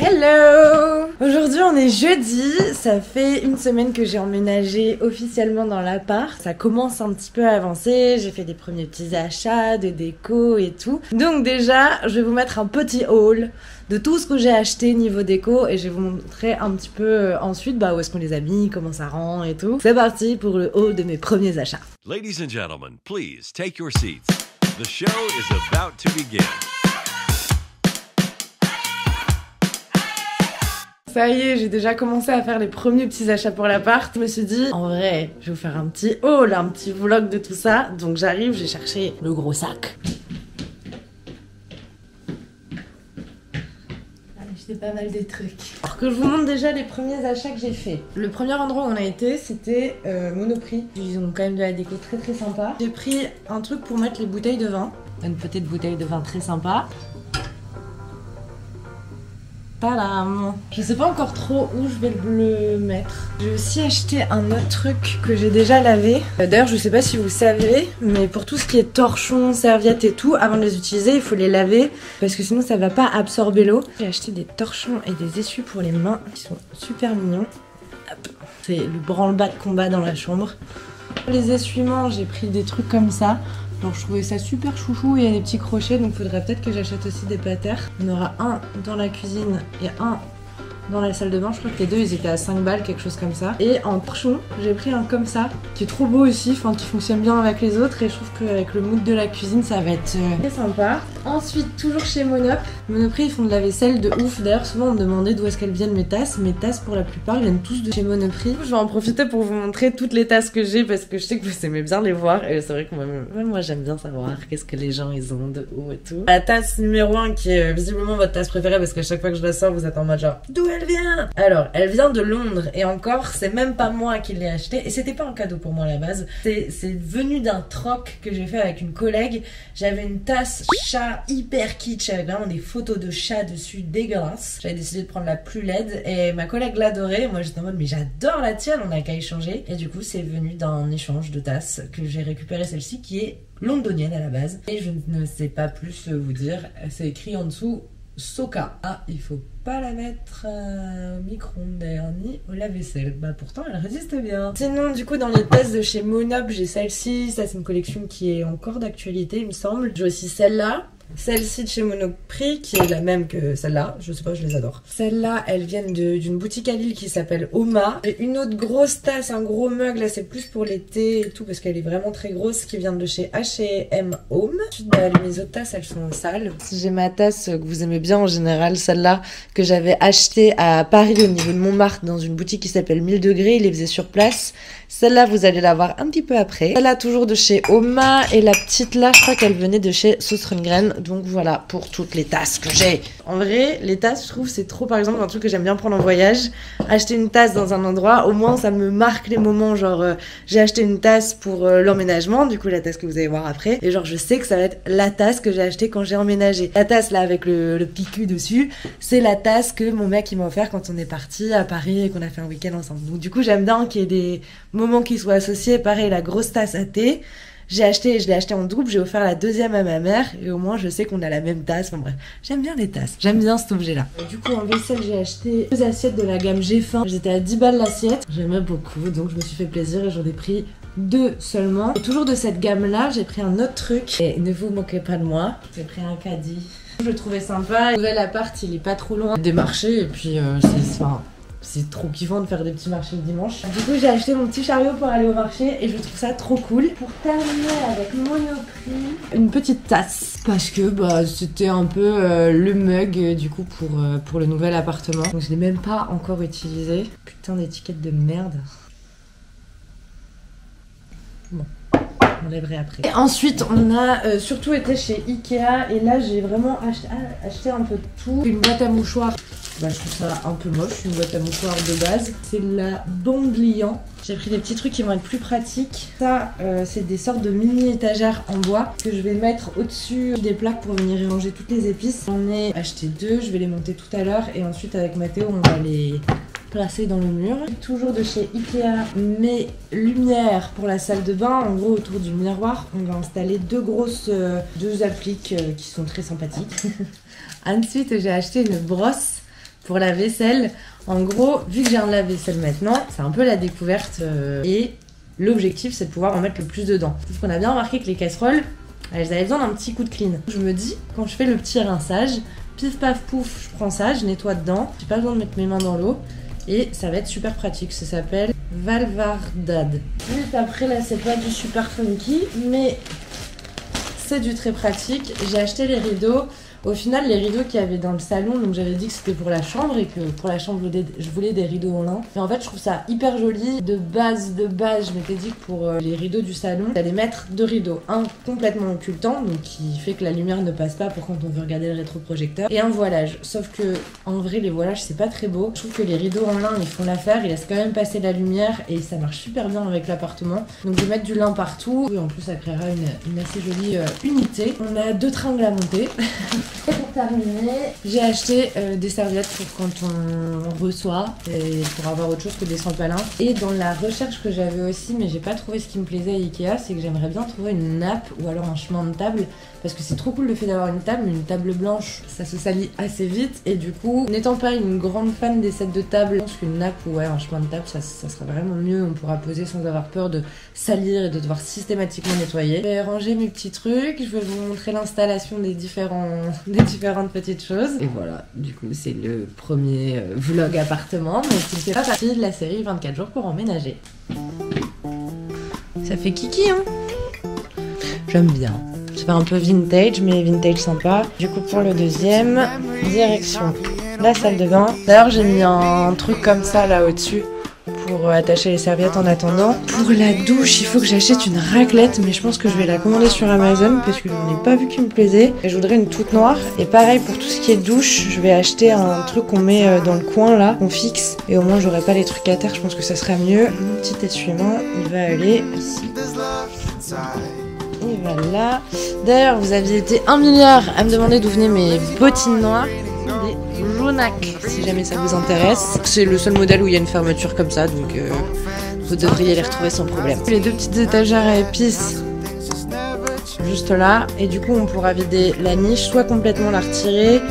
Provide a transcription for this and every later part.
Hello! Aujourd'hui on est jeudi, ça fait une semaine que j'ai emménagé officiellement dans l'appart. Ça commence un petit peu à avancer, j'ai fait des premiers petits achats de déco et tout. Donc déjà, je vais vous mettre un petit haul de tout ce que j'ai acheté niveau déco et je vais vous montrer un petit peu ensuite où est-ce qu'on les a mis, comment ça rend et tout. C'est parti pour le haul de mes premiers achats. Ladies and gentlemen, please take your seats. The show is about to begin. Ça y est, j'ai déjà commencé à faire les premiers petits achats pour l'appart. Je me suis dit, en vrai, je vais vous faire un petit haul, un petit vlog de tout ça. Donc j'arrive, j'ai cherché le gros sac. J'ai pas mal des trucs. Alors que je vous montre déjà les premiers achats que j'ai fait. Le premier endroit où on a été, c'était Monoprix. Ils ont quand même de la déco très très sympa. J'ai pris un truc pour mettre les bouteilles de vin. Une petite bouteille de vin très sympa. Tadam! Je sais pas encore trop où je vais le mettre. J'ai aussi acheté un autre truc que j'ai déjà lavé. D'ailleurs, je sais pas si vous savez, mais pour tout ce qui est torchons, serviettes et tout, avant de les utiliser, il faut les laver parce que sinon ça va pas absorber l'eau. J'ai acheté des torchons et des essuies pour les mains qui sont super mignons. C'est le branle-bas de combat dans la chambre. Pour les essuiements, j'ai pris des trucs comme ça. Donc je trouvais ça super chouchou, il y a des petits crochets, donc faudrait peut-être que j'achète aussi des patères. Il y en aura un dans la cuisine et un dans la salle de bain. Je crois que les deux ils étaient à 5 balles, quelque chose comme ça. Et en torchon, j'ai pris un comme ça, qui est trop beau aussi, enfin qui fonctionne bien avec les autres. Et je trouve qu'avec le mood de la cuisine, ça va être très sympa. Ensuite, toujours chez Monoprix, ils font de la vaisselle de ouf. D'ailleurs, souvent on me demandait d'où est-ce qu'elles viennent mes tasses. Mes tasses, pour la plupart, viennent tous de chez Monoprix. Je vais en profiter pour vous montrer toutes les tasses que j'ai parce que je sais que vous aimez bien les voir. Et c'est vrai que moi j'aime bien savoir qu'est-ce que les gens ils ont de où et tout. La tasse numéro 1 qui est visiblement votre tasse préférée parce qu'à chaque fois que je la sors, vous êtes en mode genre d'où elle vient? Alors, elle vient de Londres et encore, c'est même pas moi qui l'ai achetée et c'était pas un cadeau pour moi à la base. C'est venu d'un troc que j'ai fait avec une collègue. J'avais une tasse chat hyper kitsch avec vraiment des photos de chat dessus dégueulasses. J'avais décidé de prendre la plus laide et ma collègue l'adorait. Moi j'étais en mode mais j'adore la tienne, on a qu'à échanger. Et du coup c'est venu d'un échange de tasses que j'ai récupéré celle-ci qui est londonienne à la base. Et je ne sais pas plus vous dire, c'est écrit en dessous Soka. Ah, il faut pas la mettre au micro-ondes d'ailleurs, ni au lave-vaisselle. Bah pourtant elle résiste bien. Sinon du coup dans les tasses de chez Monop, j'ai celle-ci. Ça c'est une collection qui est encore d'actualité il me semble. J'ai aussi celle-là. Celle-ci de chez Monoprix qui est la même que celle-là, je sais pas, je les adore. Celle-là, elles viennent d'une boutique à Lille qui s'appelle Oma. J'ai une autre grosse tasse, un gros mug, là c'est plus pour l'été et tout parce qu'elle est vraiment très grosse, qui vient de chez H&M Home. Ensuite, mes autres tasses, elles sont sales. J'ai ma tasse que vous aimez bien en général, celle-là que j'avais achetée à Paris au niveau de Montmartre dans une boutique qui s'appelle 1000 degrés, il les faisait sur place. Celle-là, vous allez la voir un petit peu après. Celle-là, toujours de chez Oma. Et la petite là, je crois qu'elle venait de chez Sauce Rundgren. Donc voilà pour toutes les tasses que j'ai. En vrai, les tasses, je trouve, c'est trop, par exemple, un truc que j'aime bien prendre en voyage. Acheter une tasse dans un endroit, au moins, ça me marque les moments. Genre, j'ai acheté une tasse pour l'emménagement. Du coup, la tasse que vous allez voir après. Et genre, je sais que ça va être la tasse que j'ai achetée quand j'ai emménagé. La tasse là, avec le petit cul dessus, c'est la tasse que mon mec il m'a offert quand on est parti à Paris et qu'on a fait un week-end ensemble. Donc du coup, j'aime bien qu'il y ait des moments qui soient associés. Pareil, la grosse tasse à thé, je l'ai acheté en double, j'ai offert la deuxième à ma mère et au moins je sais qu'on a la même tasse. Enfin bref, j'aime bien les tasses, j'aime bien cet objet là. Du coup en vaisselle j'ai acheté 2 assiettes de la gamme G-Fin, j'étais à 10 balles l'assiette, j'aimais beaucoup donc je me suis fait plaisir et j'en ai pris 2 seulement. Et toujours de cette gamme là, j'ai pris un autre truc et ne vous moquez pas de moi, j'ai pris un caddie. Je le trouvais sympa, le nouvel appart il est pas trop loin des marchés et puis c'est trop kiffant de faire des petits marchés le dimanche. Du coup j'ai acheté mon petit chariot pour aller au marché et je trouve ça trop cool. Pour terminer avec Monoprix, une petite tasse parce que c'était un peu le mug du coup pour le nouvel appartement. Donc je l'ai même pas encore utilisé. Putain d'étiquette de merde. Bon. On lèverait après. Et ensuite on a surtout été chez Ikea et là j'ai vraiment acheté un peu de tout. Une boîte à mouchoirs, je trouve ça un peu moche, une boîte à mouchoirs de base. C'est la Bongliant. J'ai pris des petits trucs qui vont être plus pratiques. Ça c'est des sortes de mini étagères en bois que je vais mettre au-dessus des plaques pour venir y ranger toutes les épices. J'en ai acheté 2, je vais les monter tout à l'heure et ensuite avec Mathéo on va les placés dans le mur. Toujours de chez Ikea, mes lumières pour la salle de bain. En gros, autour du miroir, on va installer deux appliques qui sont très sympathiques. Ensuite, j'ai acheté une brosse pour la vaisselle. En gros, vu que j'ai un lave-vaisselle maintenant, c'est un peu la découverte et l'objectif c'est de pouvoir en mettre le plus dedans. Sauf qu'on a bien remarqué que les casseroles, elles avaient besoin d'un petit coup de clean. Je me dis, quand je fais le petit rinçage, pif paf pouf, je prends ça, je nettoie dedans. J'ai pas besoin de mettre mes mains dans l'eau et ça va être super pratique. Ça s'appelle Valvardad. Juste après là, c'est pas du super funky, mais c'est du très pratique. J'ai acheté les rideaux. Au final, les rideaux qu'il y avait dans le salon, donc j'avais dit que c'était pour la chambre et que pour la chambre, je voulais des rideaux en lin. Mais en fait, je trouve ça hyper joli. De base, je m'étais dit que pour les rideaux du salon, j'allais mettre 2 rideaux. Un complètement occultant, donc qui fait que la lumière ne passe pas pour quand on veut regarder le rétroprojecteur. Et un voilage. Sauf que, en vrai, les voilages, c'est pas très beau. Je trouve que les rideaux en lin, ils font l'affaire. Ils laissent quand même passer la lumière et ça marche super bien avec l'appartement. Donc je vais mettre du lin partout. Et en plus, ça créera une assez jolie unité. On a 2 tringles à monter. Et pour terminer, j'ai acheté des serviettes pour quand on reçoit et pour avoir autre chose que des sempalins. Et dans la recherche que j'avais aussi, mais j'ai pas trouvé ce qui me plaisait à Ikea, c'est que j'aimerais bien trouver une nappe ou alors un chemin de table parce que c'est trop cool le fait d'avoir une table blanche, ça se salit assez vite et du coup, n'étant pas une grande fan des sets de table, je pense qu'une nappe ou ouais, un chemin de table, ça sera vraiment mieux, on pourra poser sans avoir peur de salir et de devoir systématiquement nettoyer. Je vais ranger mes petits trucs, je vais vous montrer l'installation des différentes petites choses. Et voilà, du coup, c'est le premier vlog appartement, mais qui ne fait pas partie de la série 24 jours pour emménager. Ça fait kiki, hein? J'aime bien. Ça fait un peu vintage, mais vintage sympa. Du coup, pour le deuxième, direction la salle de bain. D'ailleurs, j'ai mis un truc comme ça là au-dessus pour attacher les serviettes en attendant. Pour la douche, il faut que j'achète une raclette, mais je pense que je vais la commander sur Amazon parce que je n'en ai pas vu qui me plaisait. Et je voudrais une toute noire. Et pareil, pour tout ce qui est douche, je vais acheter un truc qu'on met dans le coin là, qu'on fixe. Et au moins, j'aurai pas les trucs à terre, je pense que ça sera mieux. Mon petit essuie-main, il va aller ici. Et voilà. D'ailleurs, vous aviez été 1 milliard à me demander d'où venaient mes bottines noires. Des Jonac, si jamais ça vous intéresse. C'est le seul modèle où il y a une fermeture comme ça, donc vous devriez les retrouver sans problème. Les 2 petites étagères à épices, juste là. Et du coup, on pourra vider la niche, soit complètement la retirer.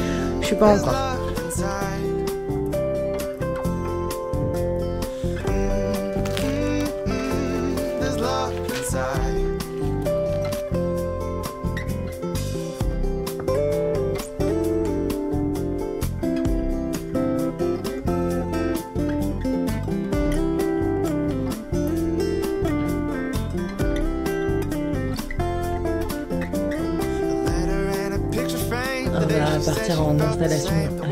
Je sais pas encore. On va partir en installation à rideau.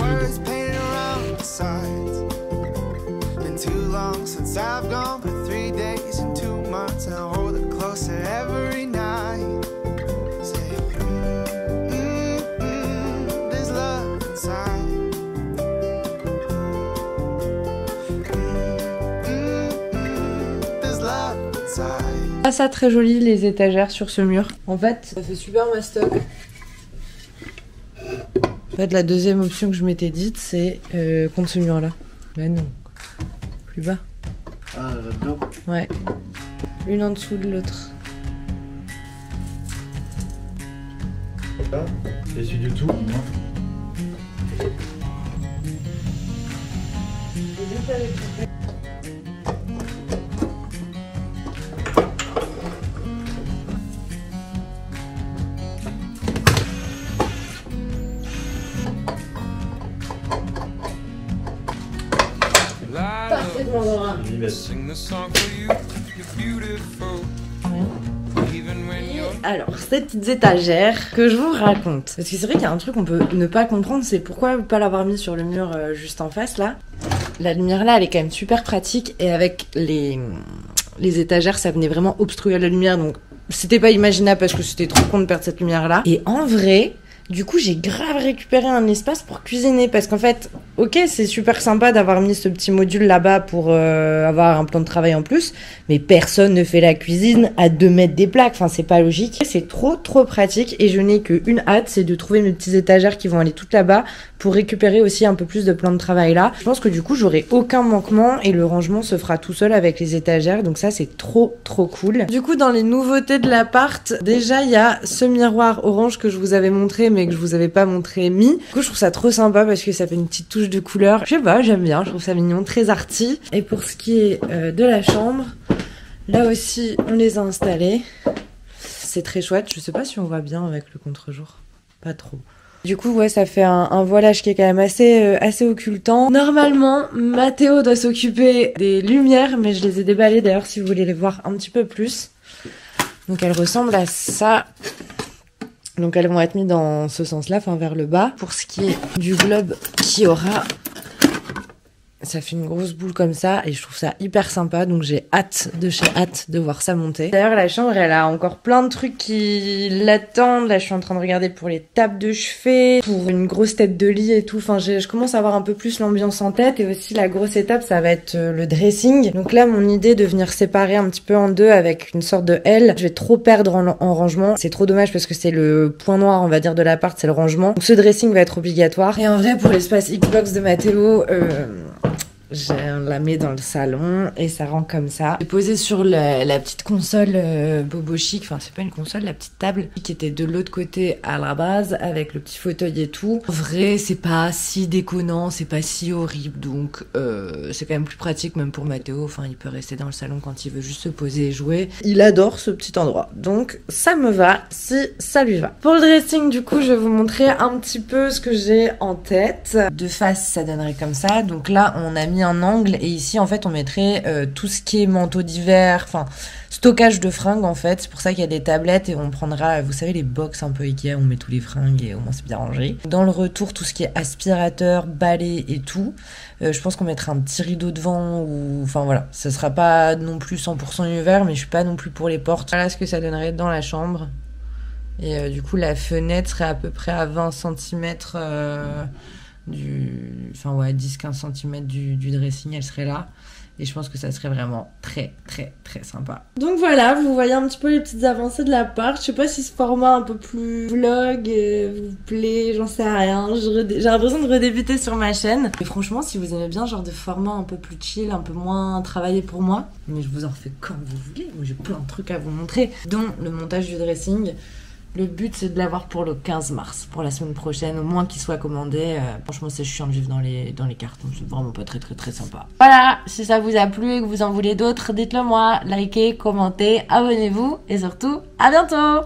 Ah, ça très joli les étagères sur ce mur. En fait, ça fait super mastoc. En fait, la deuxième option que je m'étais dite, c'est contre ce mur-là. Mais non, plus bas. Ah, là-dedans? Ouais. L'une en dessous de l'autre. Là, essuie du tout. Parfaitement droit. Alors, ces petites étagères que je vous raconte. Parce que c'est vrai qu'il y a un truc qu'on peut ne pas comprendre, c'est pourquoi pas l'avoir mis sur le mur juste en face là. La lumière là, elle est quand même super pratique et avec les étagères, ça venait vraiment obstruer la lumière, donc c'était pas imaginable parce que c'était trop con de perdre cette lumière là. Et en vrai, du coup, j'ai grave récupéré un espace pour cuisiner parce qu'en fait, ok, c'est super sympa d'avoir mis ce petit module là-bas pour avoir un plan de travail en plus, mais personne ne fait la cuisine à 2 mètres des plaques, enfin c'est pas logique. C'est trop pratique et je n'ai qu'une hâte, c'est de trouver mes petites étagères qui vont aller toutes là-bas pour récupérer aussi un peu plus de plan de travail là. Je pense que du coup, j'aurai aucun manquement et le rangement se fera tout seul avec les étagères, donc ça c'est trop cool. Du coup, dans les nouveautés de l'appart, déjà il y a ce miroir orange que je vous avais montré, mais que je vous avais pas montré mis. Du coup je trouve ça trop sympa parce que ça fait une petite touche de couleur. Je sais pas, j'aime bien, je trouve ça mignon, très arty. Et pour ce qui est de la chambre, là aussi on les a installés. C'est très chouette, je sais pas si on voit bien avec le contre-jour, pas trop. Du coup, ouais, ça fait un voilage qui est quand même assez occultant. Normalement, Mathéo doit s'occuper des lumières, mais je les ai déballées d'ailleurs si vous voulez les voir un petit peu plus. Donc elles ressemblent à ça. Donc elles vont être mises dans ce sens-là, enfin vers le bas. Pour ce qui est du globe qui aura... Ça fait une grosse boule comme ça et je trouve ça hyper sympa, donc j'ai hâte de voir ça monter. D'ailleurs la chambre elle a encore plein de trucs qui l'attendent. Là je suis en train de regarder pour les tables de chevet, pour une grosse tête de lit et tout. Enfin je commence à avoir un peu plus l'ambiance en tête. Et aussi la grosse étape ça va être le dressing. Donc là mon idée de venir séparer un petit peu en deux avec une sorte de L. Je vais trop perdre en rangement. C'est trop dommage parce que c'est le point noir on va dire de l'appart, c'est le rangement. Donc ce dressing va être obligatoire. Et en vrai pour l'espace Xbox de Mathéo... Je la mets dans le salon et ça rend comme ça. J'ai posé sur la petite console Bobo Chic, enfin c'est pas une console, la petite table qui était de l'autre côté à la base avec le petit fauteuil et tout. En vrai c'est pas si déconnant, c'est pas si horrible donc c'est quand même plus pratique même pour Mathéo. Enfin il peut rester dans le salon quand il veut juste se poser et jouer. Il adore ce petit endroit donc ça me va si ça lui va. Pour le dressing du coup je vais vous montrer un petit peu ce que j'ai en tête. De face ça donnerait comme ça, donc là on a mis un angle et ici en fait on mettrait tout ce qui est manteau d'hiver, enfin stockage de fringues en fait, c'est pour ça qu'il y a des tablettes et on prendra, vous savez les box un peu Ikea, on met tous les fringues et au moins c'est bien rangé. Dans le retour tout ce qui est aspirateur, balai et tout, je pense qu'on mettra un petit rideau devant ou enfin voilà, ça sera pas non plus 100% hiver mais je suis pas non plus pour les portes. Voilà ce que ça donnerait dans la chambre et du coup la fenêtre serait à peu près à 20 cm enfin ouais 10-15 cm du dressing, elle serait là et je pense que ça serait vraiment très sympa. Donc voilà, vous voyez un petit peu les petites avancées de l'appart. Je sais pas si ce format un peu plus vlog vous plaît, j'en sais rien. J'ai l'impression de redébuter sur ma chaîne et franchement si vous aimez bien genre de format un peu plus chill, un peu moins travaillé pour moi, mais je vous en refais quand vous voulez, j'ai plein de trucs à vous montrer dont le montage du dressing. Le but c'est de l'avoir pour le 15 mars, pour la semaine prochaine, au moins qu'il soit commandé. Franchement c'est chiant de vivre dans les cartons, c'est vraiment pas très sympa. Voilà, si ça vous a plu et que vous en voulez d'autres, dites-le moi, likez, commentez, abonnez-vous et surtout à bientôt.